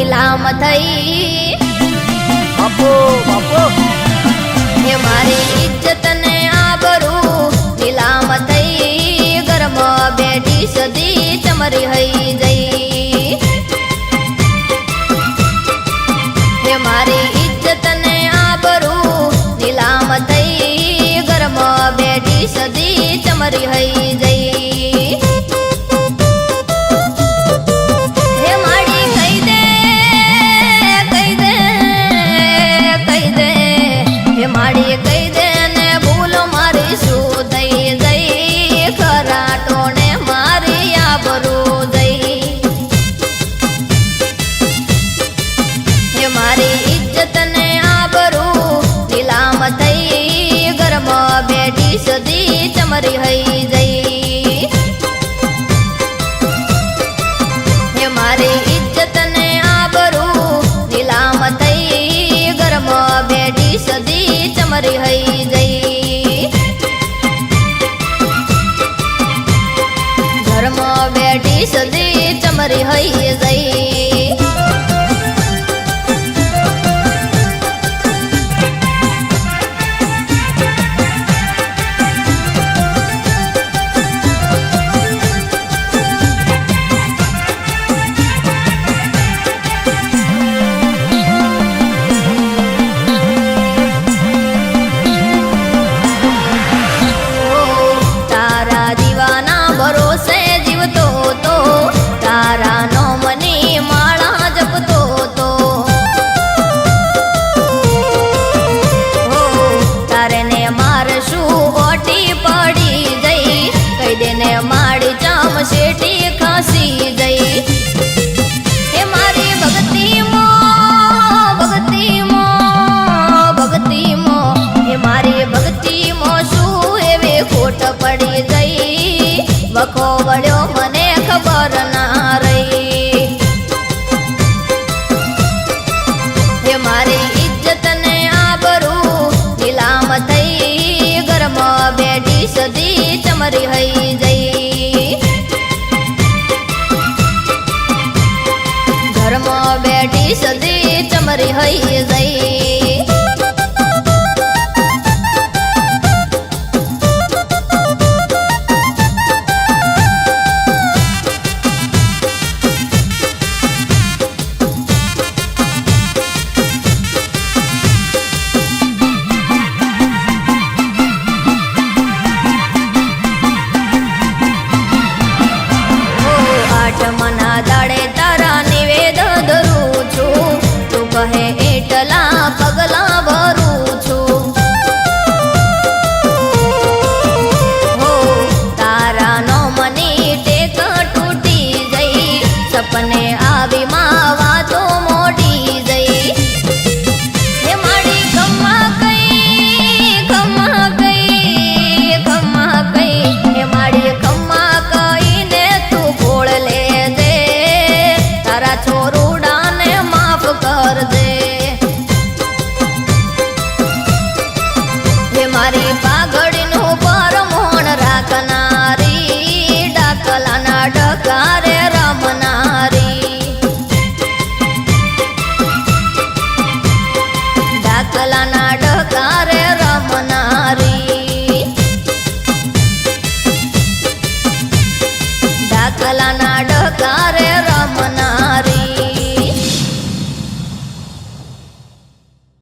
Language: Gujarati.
નીલામ થઈ બાપો બાપો હે મારી ઇજ્જત ને આબરૂ નીલામ થઈ ઘરમાં બેઠી સદી ચમરી હઈ જઈ હે મારી ઇજ્જત ને આબરૂ નીલામ થઈ ઘરમાં બેઠી સદી ચમરી હઈ જઈ હે માડી કહી દે હે માડી કહી દે ને ભૂલો મારી શું થઈ જઈ ખરાટો ને મારી આબરૂ જઈ હે મારી ઇજ્જત ને આબરૂ નીલામ થઈ ઘરમાં બેઠી સદી ચમરી હઈ જઈ હે મારી ઇજ્જત ને આબરૂ નીલામ થઈ ઘરમાં બેઠી સદી ચમરી હઈ જઈ ઘરમાં બેઠી સદી ચમરી હઈ જઈ તારા દીવાના ભરોસે જીવતો તો તારા નોમની માળા જપતો તો તારે ને મારશું ઓટી પડી જઈ કહી દે ને માડી ચામ શેટી ખાસી જઈ હે મારી ભક્તિમાં હે મારી ભક્તિમાં શું એવી ખોટ પડી ગઈ વખો વળ્યો મને ખબર ના રહી હે મારી ઇજ્જત ને આબરૂ નીલામ થઈ ઘરમાં બેઠી સદી ચમરી હઈ જઈ ઘરમાં બેઠી સદી ચમરી હઈ જઈ આઠમના દાડે તારા નિવેદ ધરું છું તું કહે એટલા પગલા ભરું છું હો તારા નોમની ટેક તૂટી જઈ સપને આવી માં વાતો મોટી જઈ હે માડી ખમ્મા કઈ હે માડી ખમ્મા કઈને તું ખોળ લેજે તારા છોરુડાને માફ કરજે હે મારી પાઘડીનું પરમોણ રાખનારી ડાકલાના ડકારે રમનારી ડાકલાના ડકારે રમનારી ડાકલાના